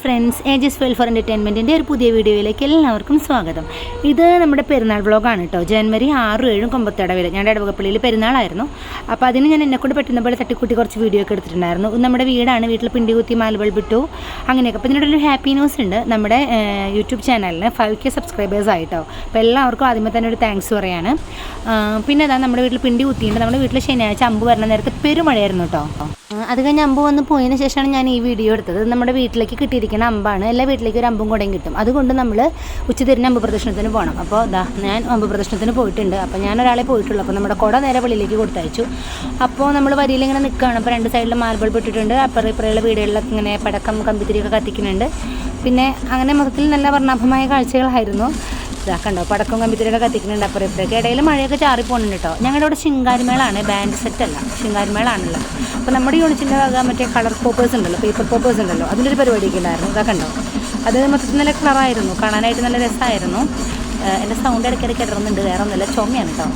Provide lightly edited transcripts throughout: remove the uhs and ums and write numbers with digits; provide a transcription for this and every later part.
Friends, ages well for എൻ്റർടൈൻമെൻറ്റിൻ്റെ ഒരു പുതിയ വീഡിയോയിലേക്ക് എല്ലാവർക്കും സ്വാഗതം. ഇത് നമ്മുടെ പെരുന്നാൾ വ്ളോഗാണ് കേട്ടോ. ജനുവരി 6, 7 കൊമ്പത്തടവിൽ ഞങ്ങളുടെ ഇടവകപ്പള്ളിയിൽ പെരുന്നാളായിരുന്നു. അപ്പോൾ അതിന് ഞാൻ എന്നെക്കൊണ്ട് പറ്റുന്ന പോലെ തട്ടിക്കൂട്ടി കുറച്ച് വീഡിയോ ഒക്കെ എടുത്തിട്ടുണ്ടായിരുന്നു. നമ്മുടെ വീടാണ്, വീട്ടിൽ പിണ്ടി കുത്തി മാൽബൾബ് ഇട്ടു അങ്ങനെയൊക്കെ. അപ്പോൾ ഇതിനോടൊരു ഹാപ്പി ന്യൂസ് ഉണ്ട്. നമ്മുടെ യൂട്യൂബ് ചാനലിന് 5K സബ്സ്ക്രൈബേഴ്സ് ആയിട്ടോ. അപ്പോൾ എല്ലാവർക്കും ആദ്യമേ തന്നെ ഒരു താങ്ക്സ് പറയാണ്. പിന്നെ അതാ നമ്മുടെ വീട്ടിൽ പിണ്ടി കുത്തിയിട്ടുണ്ട്. നമ്മുടെ വീട്ടിൽ ശനിയാഴ്ച അമ്പ് വരുന്ന നേരത്തെ പെരുമഴയായിരുന്നു കേട്ടോ. അത് കഴിഞ്ഞ് അമ്പ് വന്ന് പോയതിന് ശേഷമാണ് ഞാൻ ഈ വീഡിയോ എടുത്തത്. നമ്മുടെ വീട്ടിലേക്ക് കിട്ടിയിരിക്കുന്ന അമ്പാണ്. എല്ലാ വീട്ടിലേക്കും ഒരു അമ്പും കൂടെയും കിട്ടും. അതുകൊണ്ട് നമ്മൾ ഉച്ചതിരിഞ്ഞ് അമ്പ് പ്രദർശനത്തിന് പോകണം. അപ്പോൾ ഞാൻ അമ്പ് പ്രദർശനത്തിന് പോയിട്ടുണ്ട്. അപ്പോൾ ഞാൻ ഒരാളെ പോയിട്ടുള്ളൂ. അപ്പോൾ നമ്മുടെ കുട നേരെ വെളിയിലേക്ക് കൊടുത്തയച്ചു. അപ്പോൾ നമ്മൾ വരിയിൽ ഇങ്ങനെ നിൽക്കുകയാണ്. അപ്പോൾ രണ്ട് സൈഡിൽ മാർബിൾബ് ഇട്ടിട്ടുണ്ട്. അപ്പുറം ഇപ്പുറമുള്ള വീടുകളിലൊക്കെ ഇങ്ങനെ പടക്കം കമ്പിത്തിരിയൊക്കെ കത്തിക്കുന്നുണ്ട്. പിന്നെ അങ്ങനെ മൊത്തത്തിൽ നല്ല വർണ്ണാഭമായ കാഴ്ചകളായിരുന്നു. കണ്ടോ, പടക്കം കമ്പിത്തിരിയൊക്കെ കത്തിക്കുന്നുണ്ട്. അപ്പുറം ഇപ്പുറമൊക്കെ ഇടയിൽ മഴയൊക്കെ ചാറിപ്പോണുണ്ട് കേട്ടോ. ഞങ്ങളുടെ ഇവിടെ ശിങ്കാരിമേളാണ്, ബാൻഡ് സെറ്റല്ല, ശിങ്കാരിമേളാണുള്ളത്. അപ്പോൾ നമ്മുടെ യൂണിറ്റിൻ്റെ വക മറ്റേ കളർ പോപ്പേഴ്സ് ഉണ്ടല്ലോ, പേപ്പർ പോപ്പേഴ്സ് ഉണ്ടല്ലോ, അതിലൊരു പരിപാടിയൊക്കെ ഉണ്ടായിരുന്നു. ഇതൊക്കെ കണ്ടോ, അത് മൊത്തത്തിൽ നല്ല കളറായിരുന്നു, കാണാനായിട്ട് നല്ല രസമായിരുന്നു. എൻ്റെ സൗണ്ട് ഇടയ്ക്കിടയ്ക്ക് ഇടറുന്നുണ്ട്, വേറെ ഒന്നുമില്ല, ചുമയാണ് കേട്ടോ.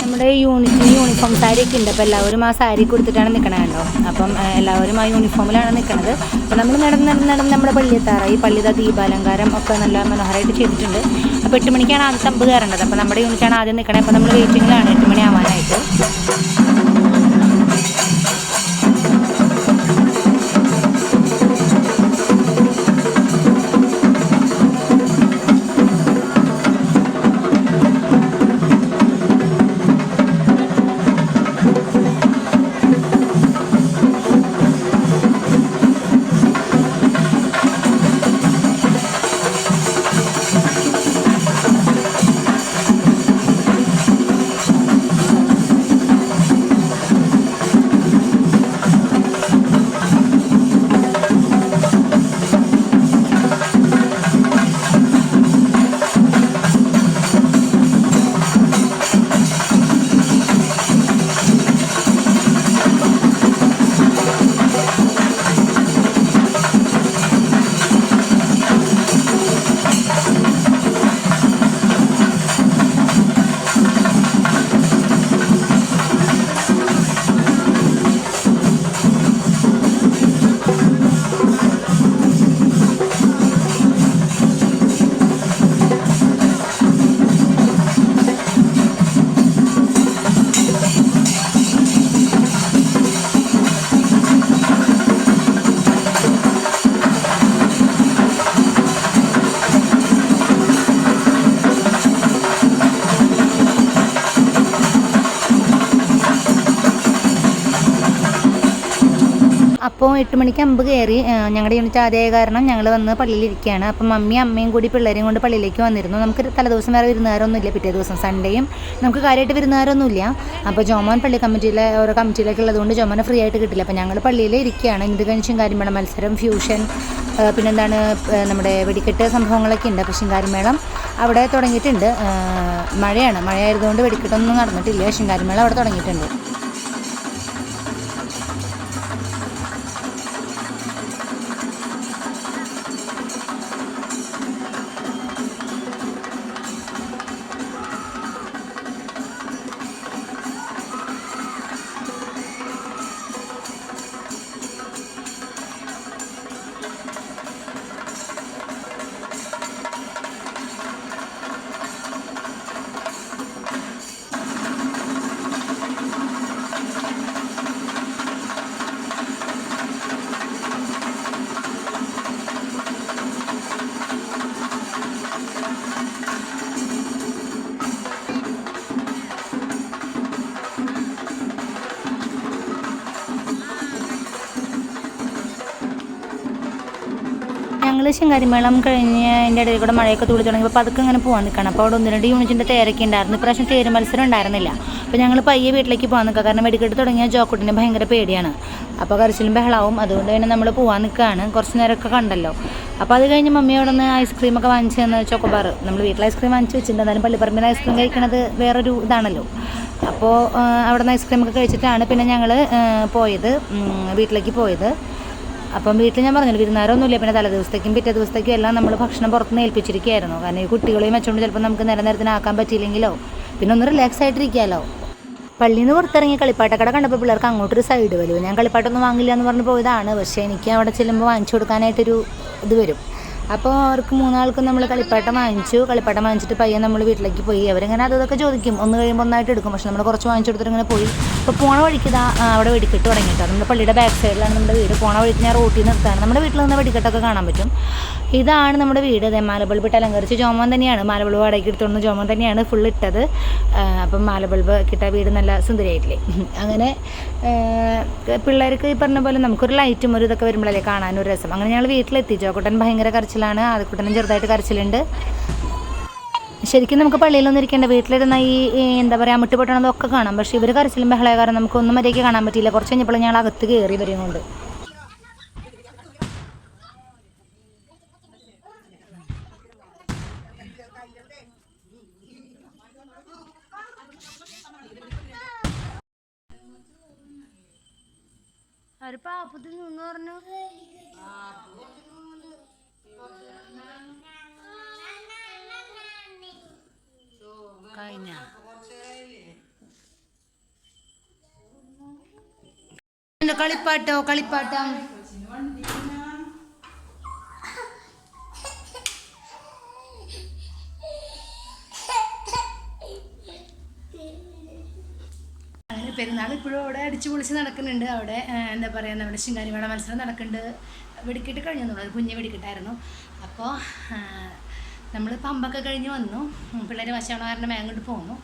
നമ്മുടെ യൂണിറ്റിന് യൂണിഫോം സാരിയൊക്കെ ഉണ്ട്. അപ്പോൾ എല്ലാവരും ആ സാരി കൊടുത്തിട്ടാണ് നിൽക്കണത് കേട്ടോ. അപ്പം എല്ലാവരും ആ യൂണിഫോമിലാണ് നിൽക്കുന്നത്. അപ്പോൾ നമ്മൾ നടന്ന് നമ്മുടെ പള്ളിയെത്താറായി. പള്ളിയുടെ ദീപാലങ്കാരം ഒക്കെ നല്ല മനോഹരമായിട്ട് ചെയ്തിട്ടുണ്ട്. അപ്പോൾ 8 മണിക്കാണ് ആദ്യം തമ്പ് കയറേണ്ടത്. അപ്പോൾ നമ്മുടെ യൂണിറ്റാണ് ആദ്യം നിൽക്കണത്. അപ്പോൾ നമ്മൾ വെയിറ്റിങ്ങിലാണ് 8 മണി ആവാനായിട്ട്. അപ്പോൾ 8 മണിക്ക് അമ്പ് കയറി. ഞങ്ങളുടെ യൂണിറ്റ് ആദ്യമായ കാരണം ഞങ്ങൾ വന്ന് പള്ളിയിലിരിക്കുകയാണ്. അപ്പം മമ്മിയും അമ്മയും കൂടി പിള്ളേരെയും കൊണ്ട് പള്ളിയിലേക്ക് വന്നിരുന്നു. നമുക്ക് തലേദിവസം വേറെ വിരുന്നുകാരൊന്നുമില്ല. പിറ്റേ ദിവസം സൺഡേയും നമുക്ക് കാര്യമായിട്ട് വിരുന്നുകാരൊന്നുമില്ല. അപ്പോൾ ജോമോൻ പള്ളി കമ്മിറ്റിയിലെ ഓരോ കമ്മിറ്റിയിലേക്ക് ഉള്ളതുകൊണ്ട് ജോമോനെ ഫ്രീ ആയിട്ട് കിട്ടില്ല. അപ്പോൾ ഞങ്ങൾ പള്ളിയിൽ ഇരിക്കുകയാണ്. ഇത് കഴിഞ്ഞ് ശിങ്കാരിമേളം മത്സരം, ഫ്യൂഷൻ, പിന്നെന്താണ് നമ്മുടെ വെടിക്കെട്ട് സംഭവങ്ങളൊക്കെ ഉണ്ട്. അപ്പോൾ ശിങ്കാരിമേളം അവിടെ തുടങ്ങിയിട്ടുണ്ട്. മഴയാണ്, മഴയായതുകൊണ്ട് വെടിക്കെട്ടൊന്നും നടന്നിട്ടില്ല. ശിങ്കാരിമേളം അവിടെ തുടങ്ങിയിട്ടുണ്ട്. ഞങ്ങൾ ശിങ്കാരിമേളം കഴിഞ്ഞ് അതിൻ്റെ ഇടയിൽ കൂടെ മഴയൊക്കെ തുള്ളി തുടങ്ങിയപ്പോൾ പതുക്കെ ഇങ്ങനെ പോകാൻ നിൽക്കണം. അപ്പോൾ അവിടെ 1-2 യൂണിറ്റിൻ്റെ തേരൊക്കെ ഉണ്ടായിരുന്നു. ഇപ്രാവശ്യം തേര് മത്സരം ഉണ്ടായിരുന്നില്ല. അപ്പോൾ ഞങ്ങൾ പയ്യെ വീട്ടിലേക്ക് പോകാൻ നിൽക്കുക. കാരണം വെടിക്കെട്ട് തുടങ്ങിയ ജോക്കുട്ടിന് ഭയങ്കര പേടിയാണ്. അപ്പോൾ കരച്ചിലും ബഹളാവും. അതുകൊണ്ട് തന്നെ നമ്മൾ പോകാൻ നിൽക്കുകയാണ്. കുറച്ച് നേരമൊക്കെ കണ്ടല്ലോ. അപ്പോൾ അത് കഴിഞ്ഞ് മമ്മി അവിടെ നിന്ന് ഐസ്ക്രീമൊക്കെ വാങ്ങിച്ച് തന്ന്, ചോക്കോബാർ. നമ്മൾ വീട്ടിൽ ഐസ്ക്രീം വാങ്ങിച്ച് വെച്ചിട്ടുണ്ട്. എന്നാലും പള്ളിപ്പറമ്പിൽ ഐസ്ക്രീം കഴിക്കണത് വേറൊരു ഇതാണല്ലോ. അപ്പോൾ അവിടെ നിന്ന് ഐസ്ക്രീമൊക്കെ കഴിച്ചിട്ടാണ് പിന്നെ ഞങ്ങൾ വീട്ടിലേക്ക് പോയത്. അപ്പം വീട്ടിൽ ഞാൻ പറഞ്ഞില്ല വിരുന്നാരൊന്നുമില്ല. പിന്നെ തലേദിവസത്തേക്കും പിറ്റേ ദിവസത്തേക്കും എല്ലാം നമ്മൾ ഭക്ഷണം പുറത്തുനിന്ന് ഏൽപ്പിച്ചിരിക്കുകയായിരുന്നു. കാരണം ഈ കുട്ടികളെയും വെച്ചുകൊണ്ട് ചിലപ്പോൾ നമുക്ക് നേരത്തിനാക്കാൻ പറ്റിയില്ലെങ്കിലോ പിന്നെ ഒന്ന് റിലാക്സ് ആയിട്ടിരിക്കാമല്ലോ. പള്ളിയിൽ നിന്ന് പുറത്തിറങ്ങി കളിപ്പാട്ടക്കട കണ്ടപ്പോൾ പിള്ളേർക്ക് അങ്ങോട്ടൊരു സൈഡ് വരും. ഞാൻ കളിപ്പാട്ടൊന്നും വാങ്ങില്ല എന്ന് പറഞ്ഞ് പോയതാണ്. പക്ഷേ എനിക്ക് അവിടെ ചെല്ലുമ്പോൾ വാങ്ങിച്ചു കൊടുക്കാനായിട്ടൊരു ഇത് വരും. അപ്പോൾ അവർക്ക് മൂന്നാൾക്കും നമ്മൾ കളിപ്പാട്ടം വാങ്ങിച്ചിട്ട് പയ്യൻ നമ്മൾ വീട്ടിലേക്ക് പോയി. അവരിങ്ങനെ അതൊക്കെ ചോദിക്കും, ഒന്ന് കഴിയുമ്പോൾ ഒന്നായിട്ട് എടുക്കും. പക്ഷെ നമ്മൾ കുറച്ച് വാങ്ങിച്ചു കൊടുത്തിട്ട് ഇങ്ങനെ പോയി. അപ്പോൾ പോണ വഴിക്ക് അവിടെ വെടിക്കെട്ട് തുടങ്ങിയിട്ടോ. നമ്മുടെ പള്ളിയുടെ ബാക്ക് സൈഡിലാണ് നമ്മുടെ വീട്. പോണ വഴിക്ക് ഞാൻ റോട്ടിൽ നിർത്താണ്. നമ്മുടെ വീട്ടിൽ നിന്ന് വെടിക്കെട്ടൊക്കെ കാണാൻ പറ്റും. ഇതാണ് നമ്മുടെ വീട്. മാലബൾബ് ഇട്ട് അലങ്കരിച്ച് ജോമോൻ തന്നെയാണ്, മാലബൾബ് വാടകയ്ക്ക് എടുത്തുകൊണ്ട് ജോമോൻ തന്നെയാണ് ഫുൾ ഇട്ടത്. അപ്പം മാലബൾബ് കിട്ട വീട് നല്ല സുന്ദരിയായിട്ടില്ലേ. അങ്ങനെ പിള്ളേർക്ക് ഈ പറഞ്ഞ പോലെ നമുക്കൊരു ലൈറ്റും ഒരു ഇതൊക്കെ വരുമ്പോഴല്ലേ കാണാനൊരു രസം. അങ്ങനെ ഞങ്ങൾ വീട്ടിലെത്തി. ജോക്കുട്ടൻ ഭയങ്കര കരച്ചിലാണ്, ആദ്യക്കുട്ടനും ചെറുതായിട്ട് കരച്ചിലുണ്ട്. ശരിക്കും നമുക്ക് പള്ളിയിലൊന്നും ഇരിക്കേണ്ട, വീട്ടിലിരുന്ന ഈ എന്താ പറയുക അമിട്ട് പൊട്ടണതൊക്കെ കാണാം. പക്ഷേ ഇവർ കരച്ചിലും ബഹളമായ കാരണം നമുക്കൊന്നും മര്യാദയ്ക്ക് കാണാൻ പറ്റിയില്ല. കുറച്ച് കഴിഞ്ഞപ്പോൾ ഞങ്ങൾ അകത്ത് കയറി വരുന്നുണ്ട്. ഒരു പാപ്പത്തിൽ നിന്ന് പറഞ്ഞു കഴിഞ്ഞ കളിപ്പാട്ടം പെരുന്നാൾ ഇപ്പോഴും അവിടെ അടിച്ചു പൊളിച്ച് നടക്കുന്നുണ്ട്. അവിടെ എന്താ പറയുക, നമ്മുടെ ശിങ്കാരിമേള മത്സരം നടക്കുന്നുണ്ട്. വെടിക്കെട്ട് കഴിഞ്ഞെന്നുള്ളൂ, ഒരു കുഞ്ഞ് വെടിക്കെട്ടായിരുന്നു. അപ്പോൾ നമ്മൾ പമ്പൊക്കെ കഴിഞ്ഞ് വന്നു. പിള്ളേർ വശമാണ് കാരണം അങ്ങോട്ട് പോന്നു.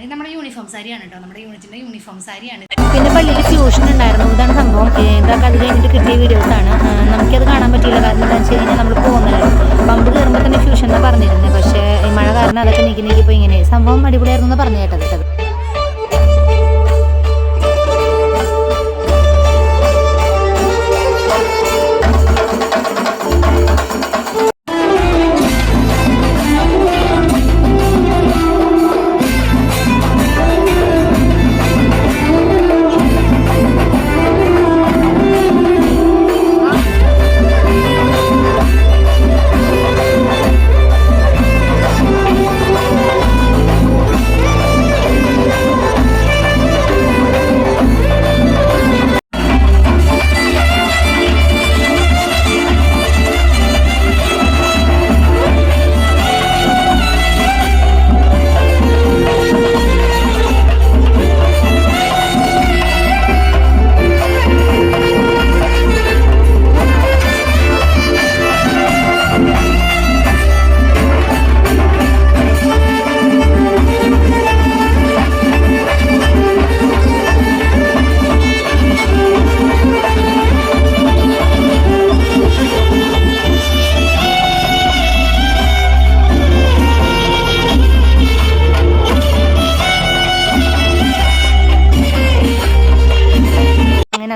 ഇത് നമ്മുടെ യൂണിഫോം സാരിയാണ് കേട്ടോ, നമ്മുടെ യൂണിറ്റിൻ്റെ യൂണിഫോം സാരിയാണ്. പിന്നെ പള്ളിയിൽ ട്യൂഷൻ ഉണ്ടായിരുന്നു. ഇതാണ് സംഭവം. ഇതൊക്കെ അത് കഴിഞ്ഞിട്ട് കിട്ടിയ വീഡിയോസാണ്. നമുക്കത് കാണാൻ പറ്റിയില്ല, കാരണം എന്താണെന്ന് വെച്ച് കഴിഞ്ഞാൽ നമ്മൾ പോകുന്നല്ലോ. പമ്പ് കയറുമ്പോൾ തന്നെ ട്യൂഷൻ എന്നാണ് പറഞ്ഞിരുന്നത്. പക്ഷേ ഈ മഴ കാരണം അതൊക്കെ നീക്കിപ്പോൾ ഇങ്ങനെ സംഭവം അടിപൊളിയായിരുന്നു എന്ന് പറഞ്ഞു കേട്ടത്.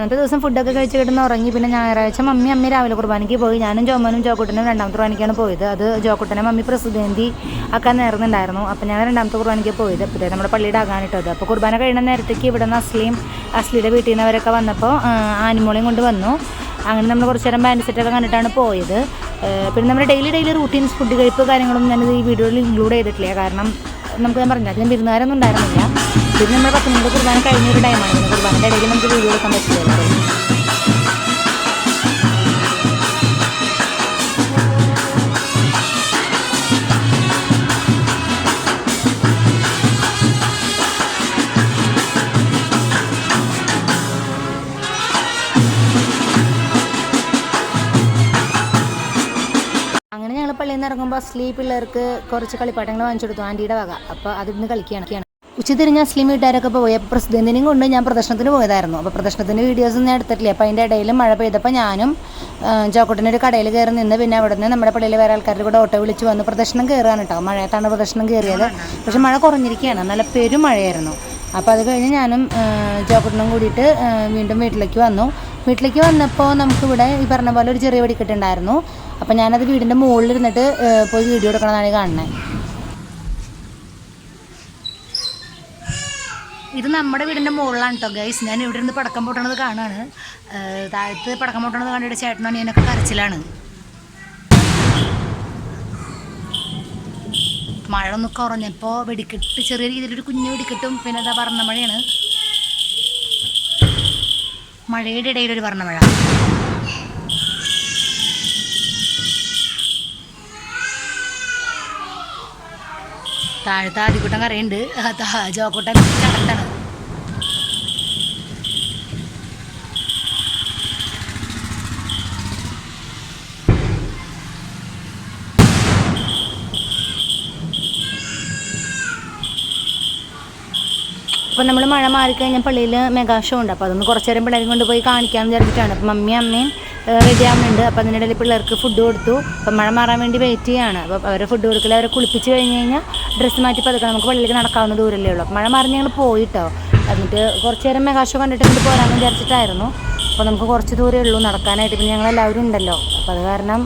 അന്നത്തെ ദിവസം ഫുഡൊക്കെ കഴിച്ച് കിട്ടുന്ന ഉറങ്ങി. പിന്നെ ഞായറാഴ്ച അമ്മി രാവിലെ കുർബാനയ്ക്ക് പോയി. ഞാനും ജോമനും ജോക്കുട്ടനും രണ്ടാമത്തെ കുർബാനയ്ക്കാണ് പോയത്. അത് ജോക്കുട്ടനെ മമ്മി പ്രസിദ്ധി ആക്കാൻ നേർന്നുണ്ടായിരുന്നു. അപ്പോൾ ഞാൻ രണ്ടാമത്തെ കുർബാനയ്ക്ക് പോയത്. അപ്പോൾ നമ്മുടെ പള്ളിയുടെ ആകാനിട്ടത്. അപ്പോൾ കുർബാന കഴിയുന്ന നേരത്തേക്ക് ഇവിടെ നിന്ന് അസ്ലിയുടെ വീട്ടിൽ നിന്നവരൊക്കെ വന്നപ്പോൾ ആനിമോളെയും കൊണ്ട് വന്നു. അങ്ങനെ നമ്മൾ കുറച്ച് നേരം ബാൻഡ് സെറ്റൊക്കെ കണ്ടിട്ടാണ് പോയത്. പിന്നെ നമ്മുടെ ഡെയിലി റൂട്ടീൻസ് ഫുഡ് കഴിപ്പ് കാര്യങ്ങളൊന്നും ഞാനിത് ഈ വീഡിയോയിൽ ഇൻക്ലൂഡ് ചെയ്തിട്ടില്ല. കാരണം നമുക്ക് ഞാൻ പറഞ്ഞു അധികം വിരുന്നുകാരൊന്നും ഉണ്ടായിരുന്നില്ല. പിന്നെ നമ്മൾ 10 മിനിറ്റ് കുർബാന കഴിഞ്ഞൊരു ടൈമാണ്. കുർബാനയുടെ ഇടയിൽ നമുക്ക് വീഡിയോ എടുക്കാൻ പറ്റില്ല. അങ്ങനെ ഞങ്ങൾ പള്ളിയിൽ നിന്ന് ഇറങ്ങുമ്പോൾ പിള്ളേർക്ക് കുറച്ച് കളിപ്പാട്ടങ്ങൾ വാങ്ങിച്ചു കൊടുത്തു ആൻറ്റിയുടെ വക. അപ്പോൾ അതിന്ന് കളിക്കുകയാണ്. ഉച്ചതിരിഞ്ഞ് അസ്ലീം വീട്ടുകാരൊക്കെ പോയി. അപ്പോൾ പ്രസിദ്ധന്തിനെയും കൊണ്ട് ഞാൻ പ്രദർശനത്തിന് പോയതായിരുന്നു. അപ്പോൾ പ്രദർശനത്തിൻ്റെ വീഡിയോസൊന്നും ഞാൻ എടുത്തിട്ടില്ല. അപ്പോൾ അതിൻ്റെ ഇടയിൽ മഴ പെയ്തപ്പോൾ ഞാനും ജോക്കുട്ടനൊരു കടയിൽ കയറി നിന്ന് പിന്നെ അവിടെ നിന്ന് നമ്മുടെ പള്ളിയിൽ വേറെ ആൾക്കാരുടെ കൂടെ ഓട്ടോ വിളിച്ച് വന്ന് പ്രദർശനം കയറുകയാണ് കേട്ടോ. മഴയത്താണ് പ്രദർശനം കയറിയത്. പക്ഷേ മഴ കുറഞ്ഞിരിക്കുകയാണ്, നല്ല പെരുമഴയായിരുന്നു. അപ്പോൾ അത് കഴിഞ്ഞ് ഞാനും ജോക്കുട്ടനും കൂടിയിട്ട് വീണ്ടും വീട്ടിലേക്ക് വന്നു. വീട്ടിലേക്ക് വന്നപ്പോൾ നമുക്കിവിടെ ഈ പറഞ്ഞ പോലെ ഒരു ചെറിയ വെടിക്കെട്ടുണ്ടായിരുന്നു. അപ്പോൾ ഞാനത് വീടിൻ്റെ മുകളിലിരുന്നിട്ട് പോയി വീഡിയോ എടുക്കണമെന്നാണ് കാണുന്നത്. ഇത് നമ്മുടെ വീടിൻ്റെ മുകളിലാണ് കേട്ടോ ഗൈസ്. ഞാൻ ഇവിടെ നിന്ന് പടക്കം പൊട്ടണത് കാണുകയാണ്. താഴത്ത് പടക്കം പൊട്ടണത് കണ്ടിട്ട് ചേട്ടനാണ് ഞാനൊക്കെ കരച്ചിലാണ്. മഴ ഒന്ന് കുറഞ്ഞപ്പോൾ വെടിക്കെട്ട് ചെറിയ രീതിയിലൊരു കുഞ്ഞു വെടിക്കെട്ടും പിന്നെ അതാ പറഞ്ഞ മഴയാണ്. മഴയുടെ ഇടയിലൊരു പറഞ്ഞ മഴ. താഴത്തെ ആദ്യക്കൂട്ടം കറയുണ്ട്, ജോക്കൂട്ടൻ ചടത്താണ്. അപ്പോൾ നമ്മൾ മഴ മാറിക്കഴിഞ്ഞാൽ പള്ളിയിൽ മെഗാ ഷോ ഉണ്ട്. അപ്പോൾ അതൊന്ന് കുറച്ച് നേരം പിള്ളേരും കൊണ്ടുപോയി കാണിക്കാമെന്ന് വിചാരിച്ചിട്ടാണ്. അപ്പോൾ അമ്മയും റെഡി ആവുന്നുണ്ട്. അപ്പോൾ അതിനിടയിൽ പിള്ളേർക്ക് ഫുഡ് കൊടുത്തു. അപ്പോൾ മഴ മാറാൻ വേണ്ടി വെയിറ്റ് ചെയ്യുകയാണ്. അപ്പോൾ അവരെ ഫുഡ് കൊടുക്കൽ അവരെ കുളിപ്പിച്ച് കഴിഞ്ഞ് കഴിഞ്ഞാൽ ഡ്രസ്സ് മാറ്റി പതുക്കെ നമുക്ക് പള്ളിയിലേക്ക് നടക്കാവുന്ന ദൂരമല്ലേ ഉള്ളൂ. അപ്പോൾ മഴ മാറി ഞങ്ങൾ പോയിട്ടോ. എന്നിട്ട് കുറച്ച് നേരം മെഗാ ഷോ കണ്ടിട്ട് കൊണ്ട് പോരാമെന്ന് വിചാരിച്ചിട്ടായിരുന്നു. അപ്പോൾ നമുക്ക് കുറച്ച് ദൂരമേ ഉള്ളൂ നടക്കാനായിട്ട്. പിന്നെ ഞങ്ങളെല്ലാവരും ഉണ്ടല്ലോ, അപ്പോൾ അത് കാരണം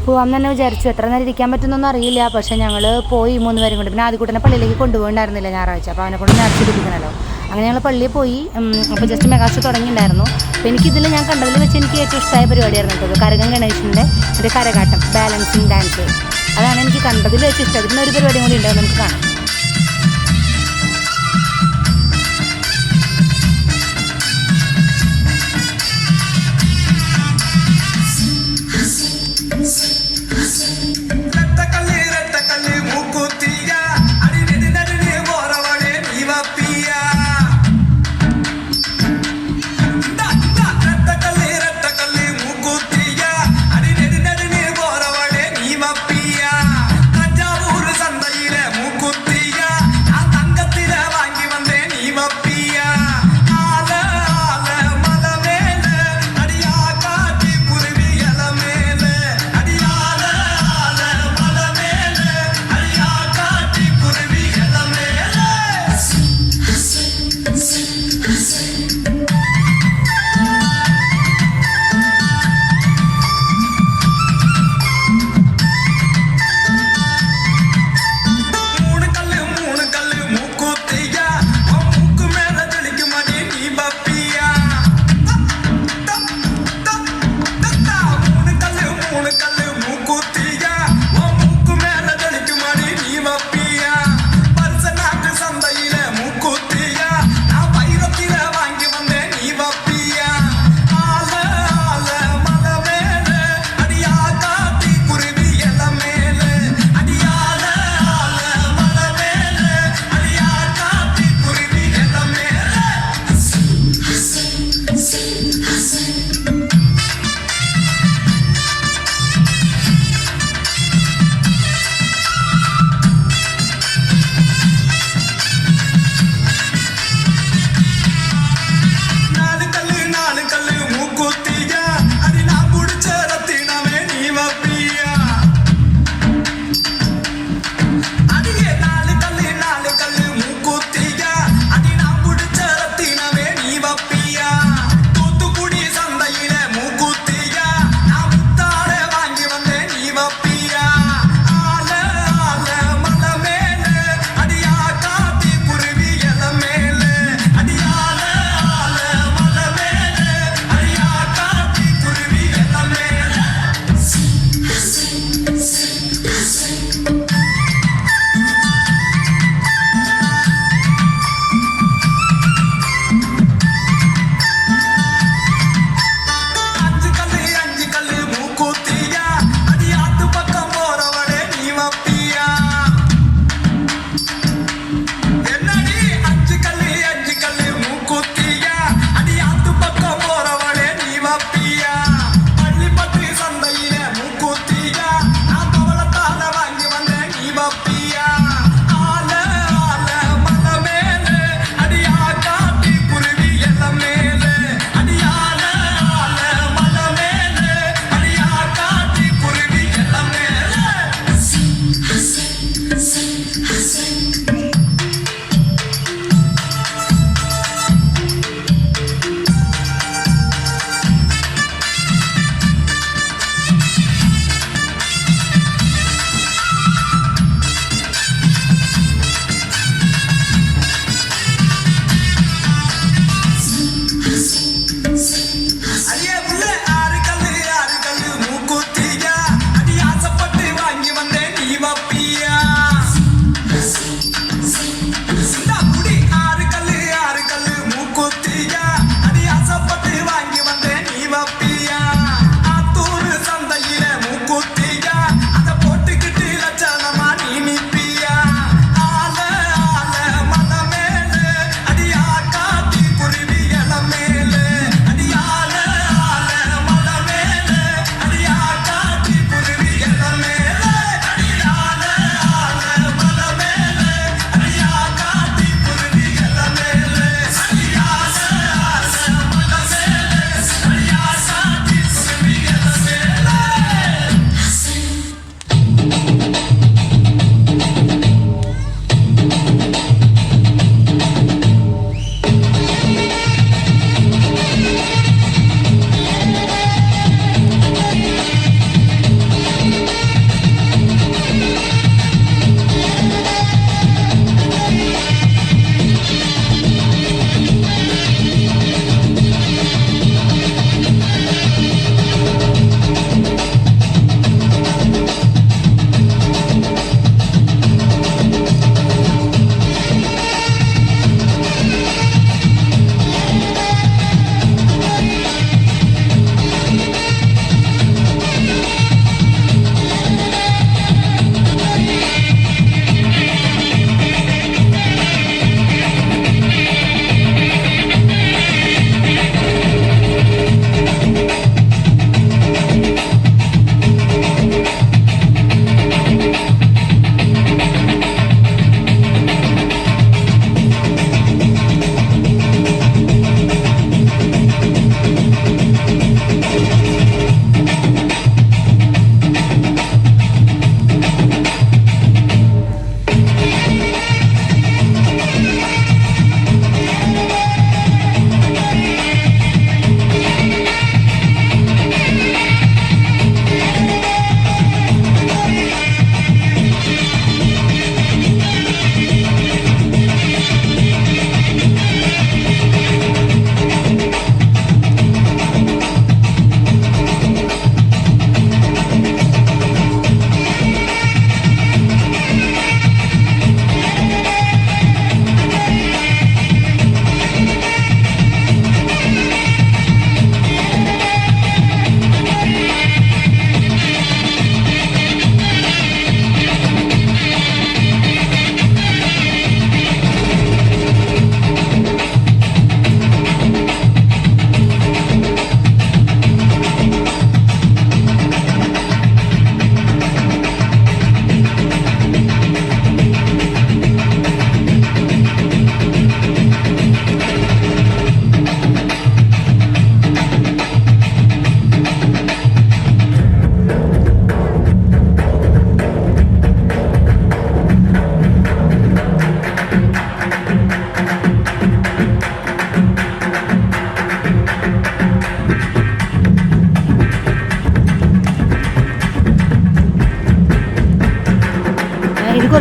പോകാമെന്ന് തന്നെ വിചാരിച്ചു. എത്ര നേരം ഇരിക്കാൻ പറ്റുന്നൊന്നും അറിയില്ല. പക്ഷേ ഞങ്ങൾ പോയി 3 പേരും കൊണ്ട്. പിന്നെ ആദ്യക്കൂട്ടനെ പള്ളിയിലേക്ക് കൊണ്ടുപോയിട്ടുണ്ടായിരുന്നില്ല ഞായറാഴ്ച. അപ്പോൾ അവനെ കൊണ്ട് നേർച്ച പിടിക്കണമല്ലോ. അങ്ങനെ ഞങ്ങൾ പള്ളിയിൽ പോയി. അപ്പോൾ ജസ്റ്റ് മെഗാ ഷോ തുടങ്ങിയിട്ടുണ്ടായിരുന്നു. അപ്പോൾ എനിക്കിതിൽ ഞാൻ കണ്ടതിൽ വെച്ച് എനിക്ക് ഏറ്റവും ഇഷ്ടമായ പരിപാടിയായിരുന്നു കേട്ടോ. കരകം ഗണേശൻ്റെ ഒരു കരകാട്ടം, ബാലൻസിങ് ഡാൻസ്. അതാണ് എനിക്ക് കണ്ടതിൽ വെച്ച് ഇഷ്ടം. ഇതിന് ഒരു പരിപാടിയും കൂടി ഉണ്ടാവും, നമുക്ക് കാണാം. Sandaile mukutti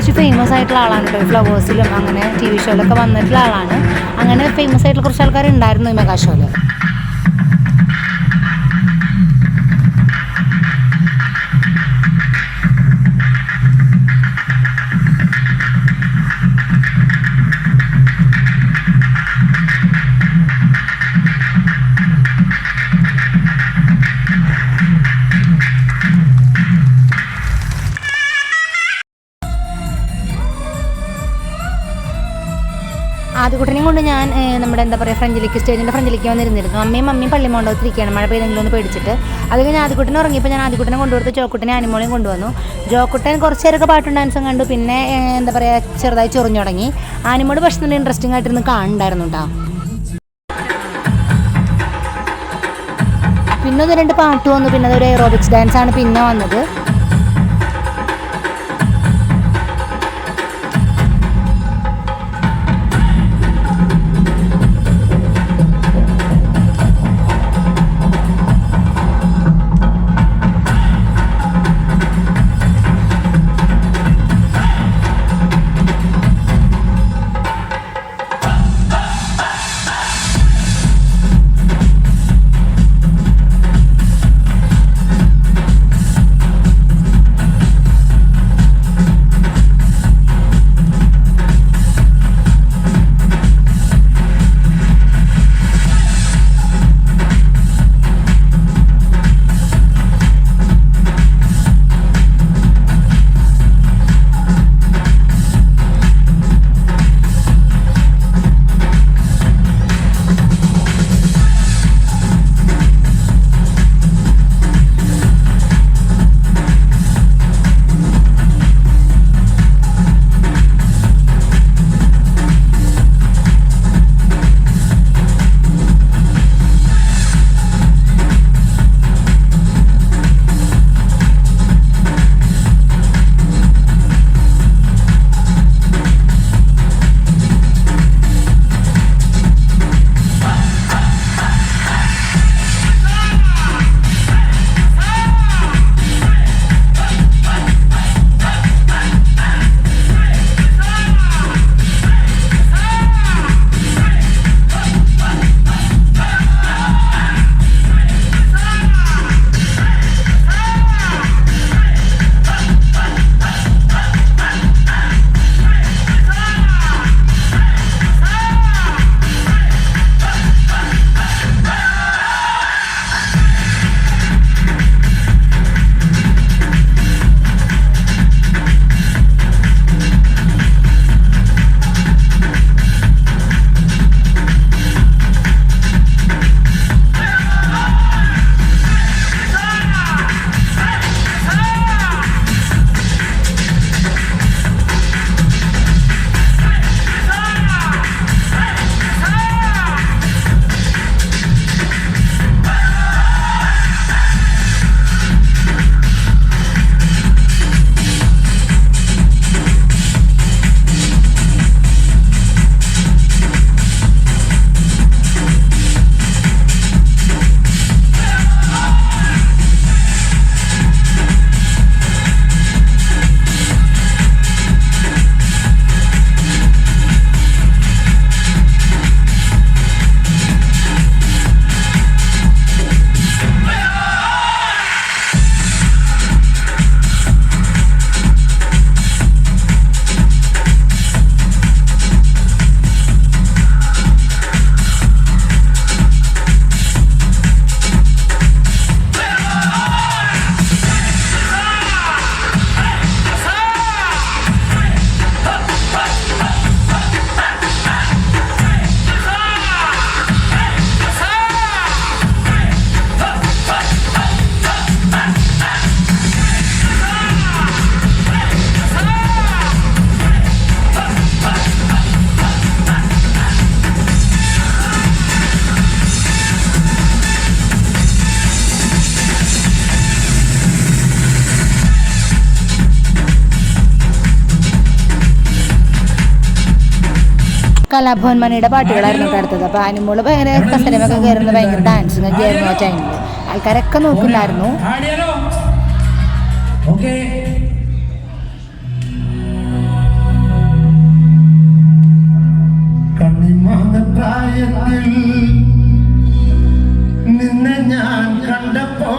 കുറച്ച് ഫേമസ് ആയിട്ടുള്ള ആളാണ് കേട്ടോ. ഫ്ലവേഴ്സിലും അങ്ങനെ TV ഷോയിലൊക്കെ വന്നിട്ടുള്ള ആളാണ്. അങ്ങനെ ഫേമസ് ആയിട്ടുള്ള കുറച്ച് ആൾക്കാർ ഉണ്ടായിരുന്നു ഈ മെഗാ ഷോയിൽ. ആദ്യക്കുട്ടനെയും കൊണ്ട് ഞാൻ നമ്മുടെ എന്താ പറയുക സ്റ്റേജിൻ്റെ ഫ്രണ്ടിലേക്ക് വന്നിരുന്നിരുന്നു. അമ്മയും പള്ളിമോണ്ടത്തിരിക്കുകയാണ് മഴ പെയ്തെങ്കിലും ഒന്ന് പേടിച്ചിട്ട്. അത് കഴിഞ്ഞ് ആദ്യക്കുട്ടനെ ഉറങ്ങിയപ്പോൾ ഞാൻ ആദ്യക്കുട്ടനെ കൊണ്ടുകൊടുത്ത് ചോക്കുട്ടനെ ആനിമോളെയും കൊണ്ടുവന്നു. ജോക്കുട്ടൻ കുറച്ച് നേരമൊക്കെ പാട്ടും ഡാൻസും കണ്ടു. പിന്നെ എന്താ പറയുക ചെറുതായി ചൊറിഞ്ഞു തുടങ്ങി. ആനിമോട് പക്ഷേ നല്ല ഇൻട്രസ്റ്റിംഗ് ആയിട്ടിരുന്ന് കാണുന്നുണ്ടായിരുന്നു കേട്ടോ. പിന്നെ 1-2 പാട്ട് വന്നു. പിന്നെ അതൊരു എയറോബിക്സ് ഡാൻസാണ് പിന്നെ വന്നത്. കലാഭവൻ മണിയുടെ പാട്ടുകളായിരുന്നു അടുത്തത്. അപ്പോൾ ആനിമോൾ ഭയങ്കര കസരമൊക്കെ കയറുന്നത് ഭയങ്കര ഡാൻസിങ് ഒക്കെ ആയിരുന്നു ആ ടൈമിൽ. ആൾക്കാരൊക്കെ നോക്കുന്നുണ്ടായിരുന്നു. പ്രായത്തിൽ നിന്നെ ഞാൻ കണ്ടപ്പോ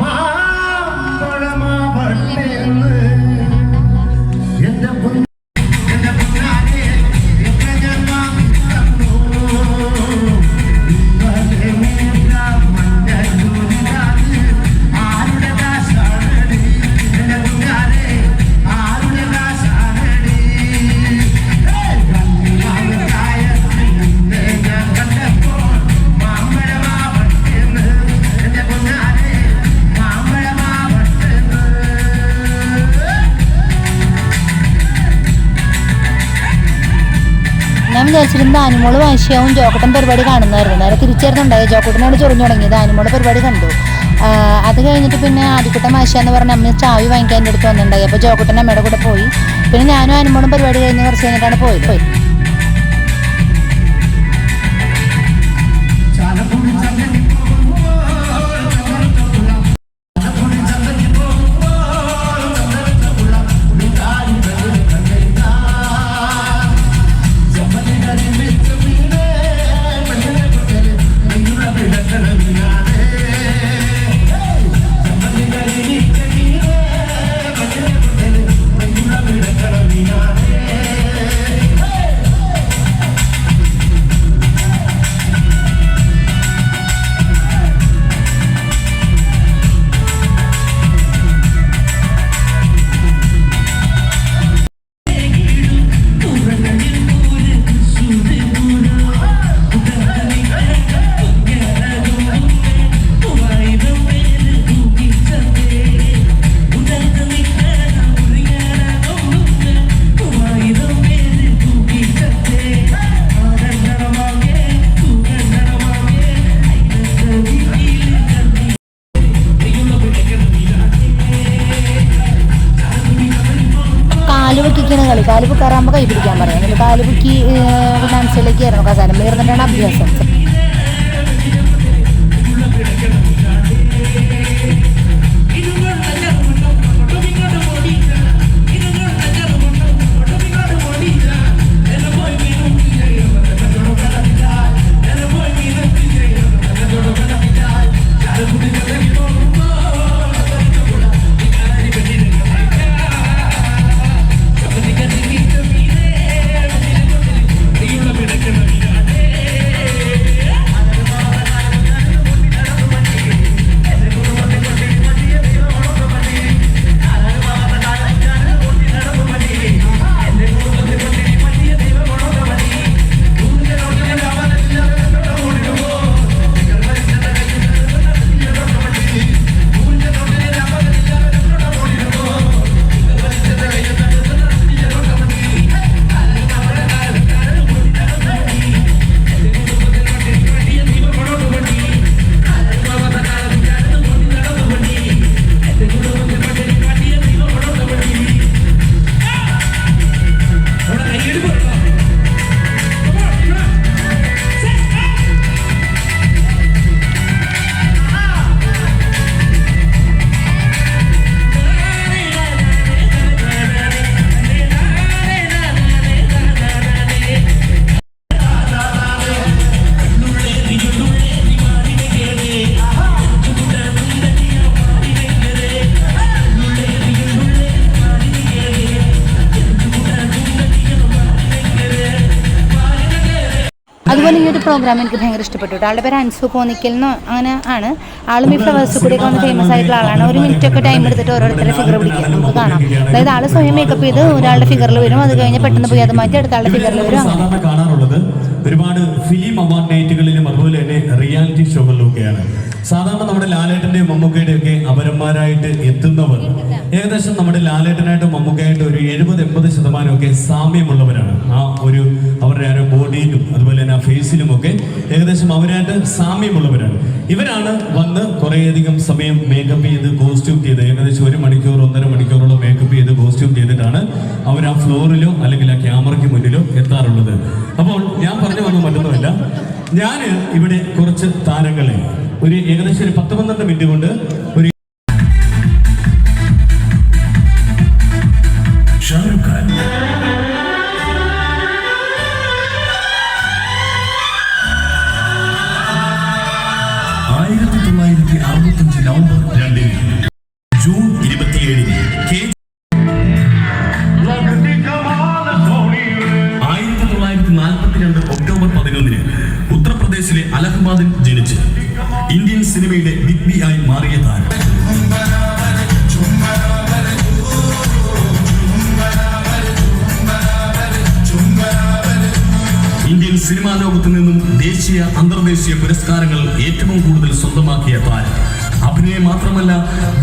മാമ്പഴമാവട്ടെന്ന് എന്റെ ഞാൻ വിചാരിച്ചിരുന്നത് ആനിമോള് വാശിയാവും ജോക്കട്ടൻ പരിപാടി കാണുന്നതായിരുന്നു. നേരെ തിരിച്ചേരുന്നുണ്ടായി. ജോക്കട്ടനോട് ചൊറിഞ്ഞു തുടങ്ങിയത് ആനിമോള് പരിപാടി കണ്ടു. അത് കഴിഞ്ഞിട്ട് പിന്നെ ആദ്യക്കുട്ടൻ വാശിയാന്ന് പറഞ്ഞ് അമ്മ ചാവി വാങ്ങിക്കാൻ എൻ്റെ അടുത്ത് വന്നിട്ടുണ്ടായി. അപ്പോൾ ജോക്കട്ടൻ അമ്മയുടെ കൂടെ പോയി. പിന്നെ ഞാനും ആനിമോളും പരിപാടി കഴിഞ്ഞ് കുറച്ച് കഴിഞ്ഞിട്ടാണ് പോയി. കാലുപൊക്കി കയറാകുമ്പോൾ കൈ പിടിക്കാൻ പറയാം. എന്നിട്ട് കാലുപൊക്കി ഡാൻസിലേക്ക് കയറണം. കസാരം കയറുന്നിട്ടാണ് അഭ്യാസം. അതുപോലെ ഈ ഒരു പ്രോഗ്രാം എനിക്ക് ഭയങ്കര ഇഷ്ടപ്പെട്ടു. ആളുടെ പേര് അൻസു കോന്നിക്കൽ എന്ന് അങ്ങനെ ആണ്. ആളും ഈ ഫ്ലവേഴ്സ് കൂടെയൊക്കെ വന്ന് ഫേമസ് ആയിട്ടുള്ള ആളാണ്. ഒരു മിനിറ്റ് ഒക്കെ ടൈം എടുത്തിട്ട് ഓരോരുത്തരുടെ ഫിഗർ പിടിക്കുക നമുക്ക് കാണാം. അതായത് ആൾ സ്വയം മേക്കപ്പ് ചെയ്ത് ഒരാളുടെ ഫിഗറിൽ വരും, അത് കഴിഞ്ഞ് പെട്ടെന്ന് പോയി അത് മാറ്റി അടുത്ത ആളുടെ ഫിഗറിൽ വരും. അങ്ങനെ കാണാറുള്ളത് ഒരുപാട് ഫിലിം അവാർഡ് നൈറ്റുകളിലും അതുപോലെ തന്നെ റിയാലിറ്റി ഷോകളിലൊക്കെയാണ്. സാധാരണ നമ്മുടെ ലാലേട്ടന്റെയും മമ്മൂക്കയുടെയും ഒക്കെ അപരന്മാരായിട്ട് എത്തുന്നവർ ഏകദേശം നമ്മുടെ ലാലേട്ടനായിട്ടും മമ്മൂക്കയായിട്ടും ഒരു 70-80% സാമ്യമുള്ളവരാണ്. ആ ഒരു അവരുടെ ആ ബോഡിയിലും അതുപോലെ തന്നെ ആ ഫേസിലും ഒക്കെ ഏകദേശം അവരായിട്ട് സാമ്യമുള്ളവരാണ്. ഇവരാണ് വന്ന് കുറേയധികം സമയം മേക്കപ്പ് ചെയ്ത് കോസ്റ്റ്യൂം ചെയ്ത് ഏകദേശം 1 മണിക്കൂർ 1.5 മണിക്കൂറോളം മേക്കപ്പ് ചെയ്ത് കോസ്റ്റ്യൂം ചെയ്തിട്ടാണ് അവർ ആ ഫ്ലോറിലോ അല്ലെങ്കിൽ ആ ക്യാമറയ്ക്ക് മുന്നിലോ എത്താറുള്ളത്. അപ്പോൾ ഞാൻ പറഞ്ഞു വന്നു മറ്റൊന്നുമല്ല, ഞാൻ ഇവിടെ കുറച്ച് താരങ്ങളെ ഒരു ഏകദേശം ഒരു 10-12 മിനിറ്റ് കൊണ്ട് ഒരു ഷാരൂഖ് ഖാൻ, ജനിച്ച് ഇന്ത്യൻ സിനിമയുടെ ബിഗ് ബി ആയി മാറിയ താരം. ഇന്ത്യൻ സിനിമാ ലോകത്തു നിന്നും ദേശീയ അന്തർദേശീയ പുരസ്കാരങ്ങൾ ഏറ്റവും കൂടുതൽ സ്വന്തമാക്കിയ താരം. അഭിനയം മാത്രമല്ല,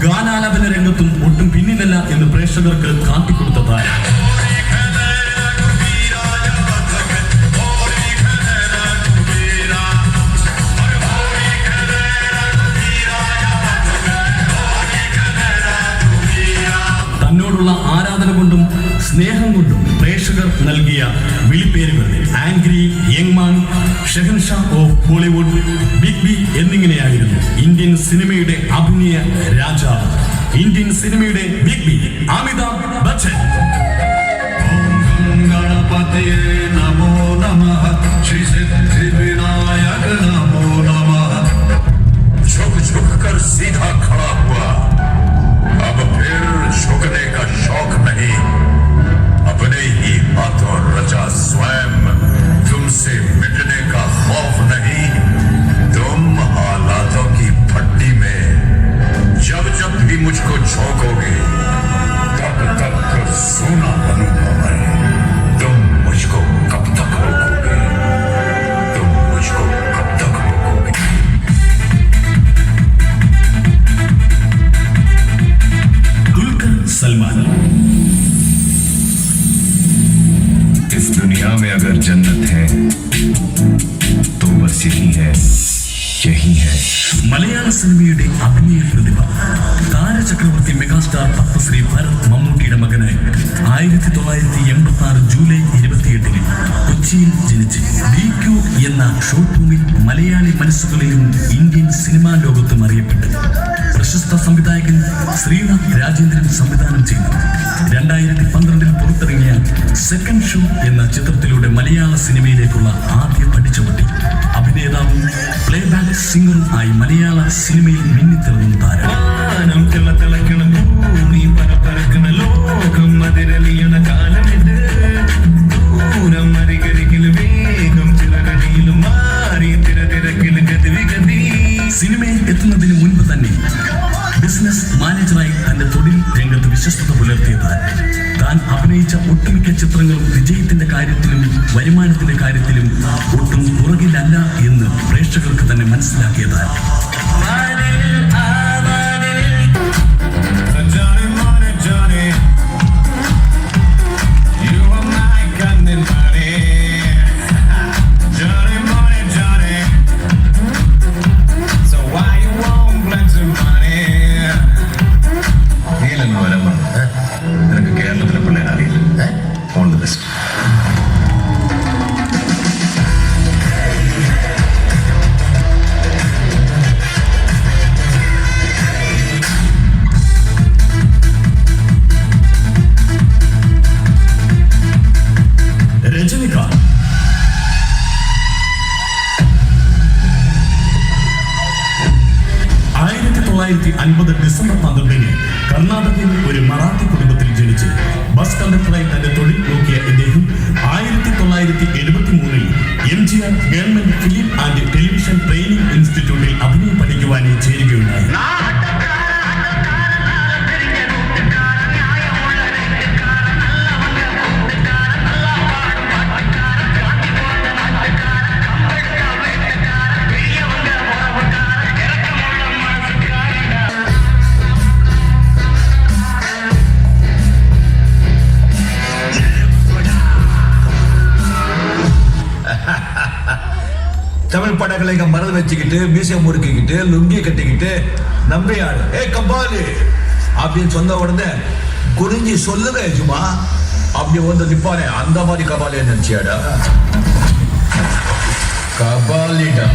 ഗാനാലാപന രംഗത്തും ഒട്ടും പിന്നിലല്ല എന്ന് പ്രേക്ഷകർക്ക് കാട്ടിക്കൊടുത്ത താരം. തന്നോടുള്ള ആരാധന കൊണ്ടും സ്നേഹം കൊണ്ടും പ്രേക്ഷകർ നൽകിയ വിളിപ്പേരുകൾ angry, young man, Shahenshah of Bollywood, big B എന്നിങ്ങനെയായിരുന്നു. ഇന്ത്യൻ സിനിമയുടെ അഭിനയ രാജാവ്, ഇന്ത്യൻ സിനിമയുടെ ബിഗ് ബി അമിതാഭ് ബച്ചൻ. ഗണപതിയേ നമോ നമഃ, ശ്രീ സിദ്ധി വിനായക നമോ നമഃ. झुक झुक कर सीधा खड़ा हुआ, अब फिर झुकने का शौक नहीं, अपने ही हाथों रचा स्वयं, तुमसे मिटने का खौफ नहीं. तुम हालातों की भट्टी में जब जब भी मुझको झोंकोगे तब तक सोना बनूंगा मैं. तुम मुझको कब तक रोकोगे, तुम मुझको कब तक रोकोगे. दुलकर सलमान. इस दुनिया में अगर जन्नत है तो बस यही है, यही है. മലയാള സിനിമയുടെ അഭിനയ പ്രതിഭ, താരചക്രവർത്തി മെഗാസ്റ്റാർ പത്മശ്രീ ഭരത് മമ്മൂട്ടിയുടെ മകനായി 1986 ജൂലൈ 28 കൊച്ചിയിൽ ജനിച്ച് DQ എന്ന ഷോർട്ട് ഫിലിമിൽ മലയാളി മനസ്സുകളിലും ഇന്ത്യൻ സിനിമാ ലോകത്തും അറിയപ്പെട്ടു. പ്രശസ്ത സംവിധായകൻ ശ്രീനാഥ് രാജേന്ദ്രൻ സംവിധാനം ചെയ്തു 2012 പുറത്തിറങ്ങിയ സെക്കൻഡ് ഷോ എന്ന ചിത്രത്തിലൂടെ മലയാള സിനിമയിലേക്കുള്ള ആദ്യ പടിച്ചവട്ടി. അഭിനേതാവും പ്ലേബാക്ക് സിംഗറും ആയി മലയാള സിനിമയിൽ മിന്നിത്തിളങ്ങുന്ന താരം. സിനിമയിൽ എത്തുന്നതിന് മുൻപ് തന്നെ ബിസിനസ് മാനേജറായി തന്റെ തൊഴിൽ രംഗത്ത് വിശ്വസ്തത പുലർത്തിയ താൻ അഭിനയിച്ച ഒട്ടുമിക്ക ചിത്രങ്ങളും വിജയത്തിന്റെ കാര്യത്തിലും വരുമാനത്തിന്റെ കാര്യത്തിലും ഒട്ടും പുറകിലല്ല എന്ന് പ്രേക്ഷകർക്ക് തന്നെ മനസ്സിലാക്കിയതാണ്. നിനക്ക് കേരളത്തിലെ പിള്ളേരെ അറിയില്ല. All the best. Rajinikanth. December 12 കർണാടകയിൽ ഒരു മറാത്തി കുടുംബത്തിൽ ജനിച്ച് ബസ് കണ്ടക്ടറായി തന്റെ തൊഴിൽ നോക്കിയ ഇദ്ദേഹം 1973 MGR government film and television training ഇൻസ്റ്റിറ്റ്യൂട്ടിൽ അഭിനയം പഠിക്കുവാനായി ചേരുകയുണ്ടായി. தமிழ் படங்களை மறந்து வச்சுக்கிட்டு மீசை முறுக்கிக்கிட்டு லுங்கி கட்டிக்கிட்டு நம்பியாடு கபாலி அப்படின்னு சொன்ன உடனே குறிஞ்சி சொல்லுங்க எஜுமா அப்படி வந்து நிப்பானே அந்த மாதிரி கபாலியை நினைச்சியாடா? கபாலிடா.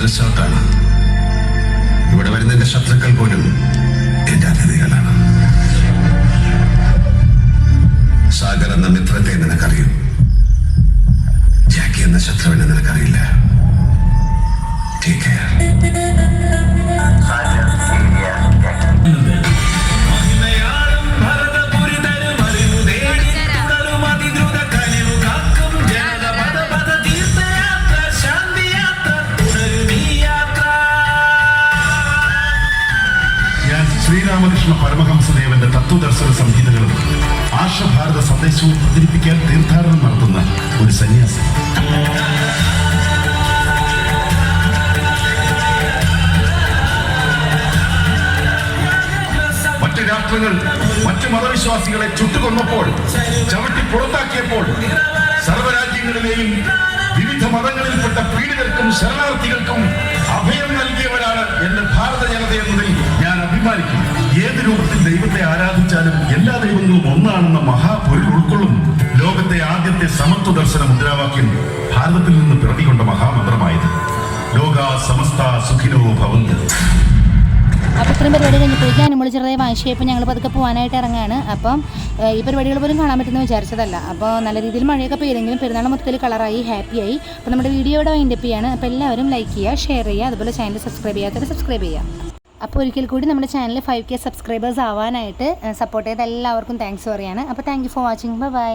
റിസോർട്ടാണ്. എന്ന ശത്രുവിനെ നിനക്കറിയില്ല. Take care. ശ്രീരാമകൃഷ്ണ പരമഹംസദേവന്റെ തത്വദർശന സംഹിതകളും ആർഷഭാരത സന്ദേശവും പ്രചരിപ്പിക്കാൻ തീർത്ഥാടനം നടത്തുന്ന ഒരു സന്യാസി. മറ്റ് രാഷ്ട്രങ്ങൾ മറ്റു മതവിശ്വാസികളെ ചുട്ടുകൊന്നപ്പോൾ, ചവിട്ടി പുറത്താക്കിയപ്പോൾ സർവ്വരാജ്യങ്ങളിലെയും വിവിധ മതങ്ങളിൽപ്പെട്ട പീഡിതർക്കും ശരണാർത്ഥികൾക്കും അഭയം നൽകിയവരാണ് എന്റെ ഭാരത ജനത എന്നതിൽ ഞാൻ അഭിമാനിക്കുന്നു. ഏത് രൂപത്തിൽ ദൈവത്തെ ആരാധിച്ചാലും എല്ലാ ദൈവങ്ങളും ഒന്നാണെന്ന മഹാപൊരുൾ ഉൾക്കൊള്ളും ലോകത്തെ ആദ്യത്തെ സമത്വ ദർശന മുദ്രാവാക്യം ഭാരതത്തിൽ നിന്ന് പിറവികൊണ്ട മഹാമന്ത്രമായത് ലോകാ സമസ്ത സുഖിനോ ഭവന്തു. അപ്പോൾ ഇത്രയും പരിപാടി കഴിഞ്ഞപ്പോഴേക്കും അനുമോൾ ചെറുതായി വാശിയപ്പോൾ ഞങ്ങൾ പതുക്കെ പോകാനായിട്ട് ഇറങ്ങുകയാണ്. അപ്പം ഈ പരിപാടികൾ പോലും കാണാൻ പറ്റുമെന്ന് വിചാരിച്ചതല്ല. അപ്പോൾ നല്ല രീതിയിൽ മഴയൊക്കെ പെയ്തെങ്കിലും പെരുന്നാൾ മൊത്തത്തിൽ കളറായി ഹാപ്പിയായി. അപ്പോൾ നമ്മുടെ വീഡിയോ ഇവിടെ വൈൻഡപ്പ് ചെയ്യാണ്. അപ്പോൾ എല്ലാവരും ലൈക്ക് ചെയ്യുക, ഷെയർ ചെയ്യുക, അതുപോലെ ചാനൽ സബ്സ്ക്രൈബ് ചെയ്യാത്തവർ സബ്സ്ക്രൈബ് ചെയ്യുക. അപ്പോൾ ഒരിക്കൽ കൂടി നമ്മുടെ ചാനൽ 5K സബ്സ്ക്രൈബേഴ്സ് ആവാനായിട്ട് സപ്പോർട്ട് ചെയ്ത എല്ലാവർക്കും താങ്ക്സ് പറയാണ്. അപ്പോൾ thank you for watching. By.